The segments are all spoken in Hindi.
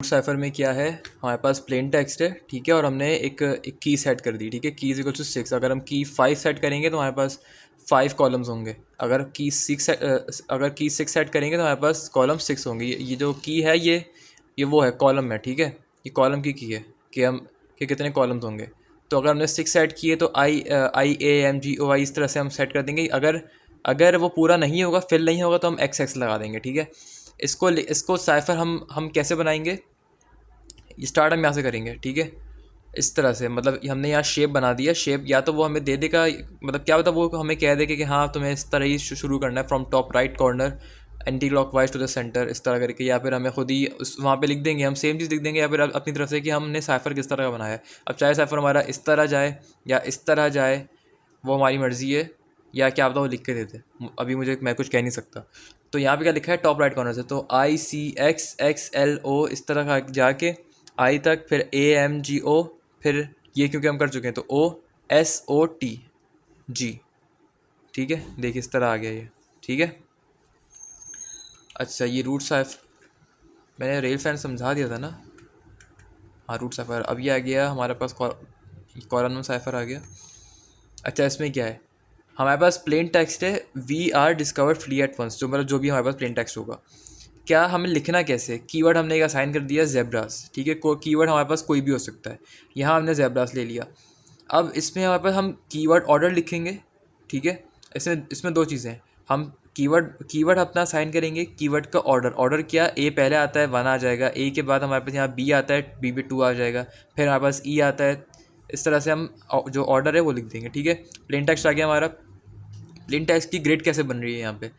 साइफर में क्या है, हमारे पास प्लेन टेक्स्ट है, ठीक है, और हमने एक की सेट कर दी, ठीक है। की इज इक्वल टू 6। अगर हम की 5 सेट करेंगे तो हमारे पास 5 कॉलम्स होंगे। अगर की 6 सेट करेंगे तो हमारे पास कॉलम 6 होंगे। ये जो की है, ये वो है, कॉलम है, ठीक है। ये कॉलम की है कि हम कि कितने कॉलम्स होंगे। तो अगर हमने 6 सेट किए तो IAMGOI इस तरह से हम सेट कर देंगे। अगर अगर वो पूरा नहीं होगा, फिल नहीं होगा, तो हम XX लगा देंगे, ठीक है। इसको साइफर हम कैसे बनाएंगे, ये स्टार्ट हम यहाँ से करेंगे, ठीक है। इस तरह से, मतलब हमने यहाँ शेप बना दिया। शेप या तो वो हमें दे देगा, मतलब क्या होता है, वो हमें कह देगा कि हाँ तुम्हें इस तरह ही शुरू करना है, from top right corner anti clock wise to the centre, इस तरह करके। या फिर हमें खुद ही उस वहाँ पे लिख देंगे, हम सेम चीज़ लिख देंगे, या फिर अपनी तरफ से कि हमने साइफर किस तरह का बनाया है। अब चाहे साइफर हमारा इस तरह जाए या इस तरह जाए, वो हमारी मर्ज़ी है। या क्या पता वो लिख के देते, अभी मैं कुछ कह नहीं सकता। तो यहाँ पे क्या लिखा है, टॉप राइट कॉर्नर से, तो ICXXLO इस तरह का जाके आई तक, फिर AMGO, फिर ये क्योंकि हम कर चुके हैं तो OSOTG, ठीक है। देखिए इस तरह आ गया ये, ठीक है। अच्छा, ये रूट साइफ मैंने रेल फैन समझा दिया था ना। हाँ, रूट साइफर अब ये आ गया हमारे पास, कॉलम साइफर आ गया। अच्छा, इसमें क्या है, हमारे पास प्लेन टेक्स्ट है, we are discover flee at once, जो मतलब जो भी हमारे पास प्लेन टेक्स्ट होगा। क्या हमें लिखना कैसे, कीवर्ड हमने एक असाइन कर दिया जेब्रास, ठीक है। कीवर्ड हमारे पास कोई भी हो सकता है, यहाँ हमने जेब्रास ले लिया। अब इसमें हमारे पास हम कीवर्ड ऑर्डर लिखेंगे, ठीक है। इसमें इसमें दो चीज़ें हैं। हम कीवर्ड अपना असाइन करेंगे, कीवर्ड का ऑर्डर क्या, ए पहले आता है 1 आ जाएगा, ए के बाद हमारे पास यहाँ बी आता है, बी पे 2 आ जाएगा, फिर हमारे पास ई आता है। इस तरह से हम जो ऑर्डर है वो लिख देंगे, ठीक है। प्लेन टेक्स्ट आ गया हमारा। प्लेन टेक्स्ट की ग्रेड कैसे बन रही है यहाँ पे,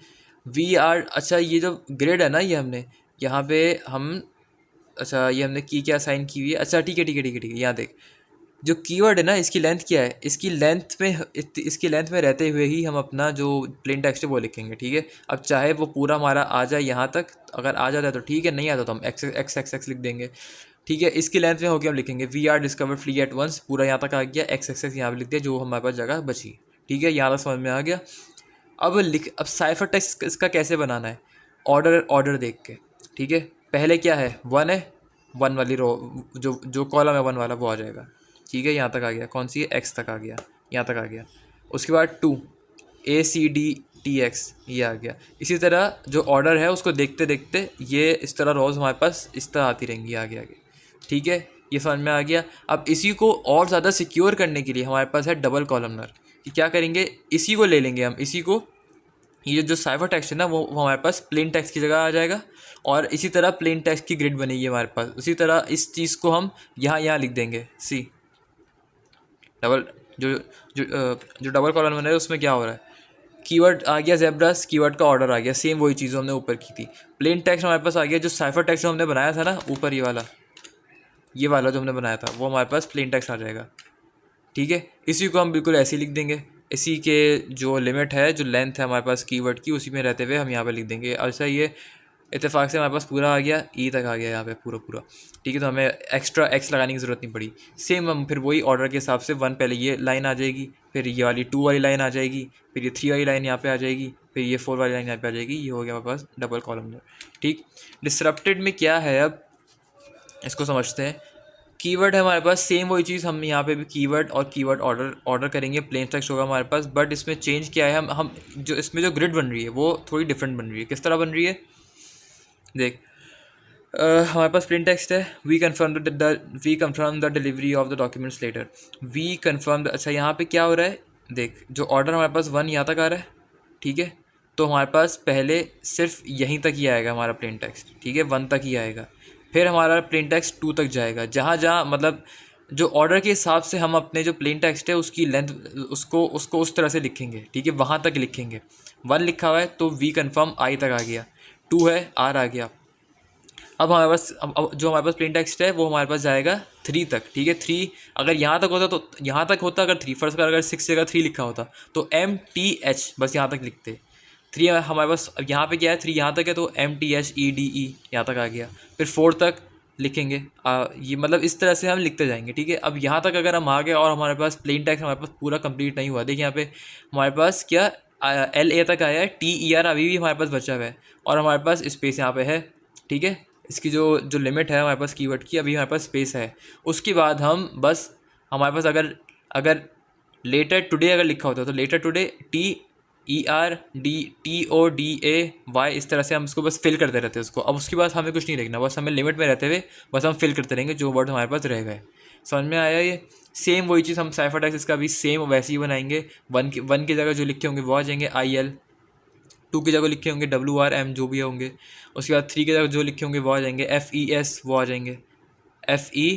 वी आर। अच्छा, ये जो ग्रेड है ना, ये हमने यहाँ पे हम, अच्छा ये हमने की क्या साइन की हुई है। अच्छा ठीक है ठीक है ठीक है ठीक है, यहाँ देख, जो कीवर्ड है ना, इसकी लेंथ क्या है, इसकी लेंथ में रहते हुए ही हम अपना जो प्लेन टेक्स्ट है वो लिखेंगे, ठीक है। अब चाहे वो पूरा हमारा आ जाए यहाँ तक, अगर आ जाता है तो ठीक है, नहीं आता तो हम एक्स एक्स एक्स एक्स लिख देंगे, ठीक है। इसकी लेंथ में होकर हम लिखेंगे we are discover flee at once, पूरा यहाँ तक आ गया, एक्स एक्स एक्स यहाँ पर लिख दिया, जो हमारे पास जगह बची, ठीक है। यहाँ तक समझ में आ गया। अब साइफर टेक्स्ट इसका कैसे बनाना है, ऑर्डर देख के, ठीक है। पहले क्या है, 1 है, 1 वाली रो, जो जो कॉलम है 1 वाला वो आ जाएगा, ठीक है। यहाँ तक आ गया, कौन सी है, एक्स तक आ गया, यहाँ तक आ गया। उसके बाद 2, ACDTX, ये आ गया। इसी तरह जो ऑर्डर है उसको देखते देखते ये इस तरह रोज़ हमारे पास इस तरह आती रहेंगी आगे आगे, ठीक है। ये समझ में आ गया। अब इसी को और ज़्यादा सिक्योर करने के लिए हमारे पास है डबल कॉलमनर, कि क्या करेंगे, इसी को ले लेंगे हम, इसी को, ये जो साइफर टेक्स्ट है ना, वो हमारे पास प्लेन टेक्स्ट की जगह आ जाएगा, और इसी तरह प्लेन टेक्स्ट की ग्रिड बनेगी हमारे पास। उसी तरह इस चीज़ को हम यहाँ लिख देंगे, सी डबल, जो जो जो डबल कॉलम बना है उसमें क्या हो रहा है, कीवर्ड आ गया जेब्रास, कीवर्ड का ऑर्डर आ गया, सेम वही चीज़ हमने ऊपर की थी। प्लेन टेक्स्ट हमारे पास आ गया, जो साइफर टेक्स्ट हमने बनाया था ना ऊपर, ये वाला जो हमने बनाया था, वो हमारे पास प्लेन टेक्स्ट आ जाएगा, ठीक है। इसी को हम बिल्कुल ऐसे ही लिख देंगे, इसी के जो लिमिट है, जो लेंथ है हमारे पास कीवर्ड की, उसी में रहते हुए हम यहाँ पे लिख देंगे। अच्छा, ये इत्तेफाक से हमारे पास पूरा आ गया, ई तक आ गया यहाँ पे पूरा पूरा, ठीक है। तो हमें एक्स्ट्रा एक्स लगाने की ज़रूरत नहीं पड़ी। सेम हम फिर वही ऑर्डर के हिसाब से 1 पहले ये लाइन आ जाएगी, फिर ये वाली 2 वाली लाइन आ जाएगी, फिर ये 3 वाली लाइन यहाँ पे आ जाएगी, फिर ये 4 वाली लाइन यहाँ पे आ जाएगी। ये हो गया हमारे पास डबल कॉलम, ठीक। डिसरप्टेड में क्या है, अब इसको समझते हैं। कीवर्ड है हमारे पास, सेम वही चीज़, हम यहाँ पे भी कीवर्ड और कीवर्ड ऑर्डर करेंगे, प्लेन टेक्स्ट होगा हमारे पास। बट इसमें चेंज क्या है, हम जो इसमें जो ग्रिड बन रही है वो थोड़ी डिफरेंट बन रही है। किस तरह बन रही है, देख, हमारे पास प्लेन टेक्स्ट है, we confirm the delivery of the documents later, we confirm. अच्छा, यहाँ पे क्या हो रहा है, देख, जो ऑर्डर हमारे पास 1 यहाँ तक आ रहा है, ठीक है। तो हमारे पास पहले सिर्फ यहीं तक ही आएगा हमारा प्लेन टेक्स्ट, ठीक है, 1 तक ही आएगा। फिर हमारा प्लेन टेक्स्ट 2 तक जाएगा, जहाँ जहाँ मतलब जो ऑर्डर के हिसाब से हम अपने जो प्लेन टेक्स्ट है उसकी लेंथ, उसको उस तरह से लिखेंगे, ठीक है, वहाँ तक लिखेंगे। 1 लिखा हुआ है तो वी कन्फर्म आई तक आ गया, 2 है आर आ गया। अब हमारे पास, अब जो हमारे पास प्लेन टेक्स्ट है वो हमारे पास जाएगा 3 तक, ठीक है। 3 अगर यहाँ तक होता तो यहाँ तक होता, अगर 3 फर्स्ट का अगर 6 जगह 3 लिखा होता तो MTH बस यहाँ तक लिखते। 3 हमारे पास, अब यहाँ पे क्या है, 3 यहाँ तक है तो MTHEDE यहाँ तक आ गया। फिर 4 तक लिखेंगे, ये मतलब इस तरह से हम लिखते जाएंगे, ठीक है। अब यहाँ तक अगर हम आ गए और हमारे पास प्लेन टेक्स्ट हमारे पास पूरा कंप्लीट नहीं हुआ, देखिए यहाँ पे हमारे पास क्या, LA तक आया है, TER अभी भी हमारे पास बचा हुआ है, और हमारे पास स्पेस यहाँ पे है, ठीक है। इसकी जो जो लिमिट है हमारे पास कीवर्ड की, अभी हमारे पास स्पेस है। उसके बाद हम बस हमारे पास अगर अगर लेटर टुडे अगर लिखा होता तो लेटर टुडे TERDTODAY इस तरह से हम इसको बस फिल करते रहते हैं उसको। अब उसके बाद हमें कुछ नहीं लिखना, बस हमें लिमिट में रहते हुए बस हम फिल करते रहेंगे जो वर्ड हमारे पास रह गए। समझ में आया ये? सेम वही चीज़ हम साइफर टेक्स्ट इसका भी सेम वैसे ही बनाएंगे। वन की जगह जो लिखे होंगे वो आ जाएंगे IL, 2 की जगह लिखे होंगे WRM जो भी होंगे। उसके बाद 3 की जगह जो लिखे होंगे वो आ जाएंगे FES, वो आ जाएंगे FE,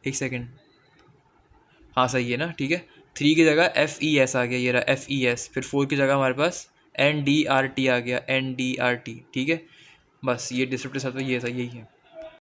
एक सेकेंड, हाँ सही है ना, ठीक है। 3 की जगह FES आ गया, ये रहा FES। फिर 4 की जगह हमारे पास NDRT आ गया, NDRT, ठीक है। बस ये डिस्क्रिप्टिव शब्द ये यही है।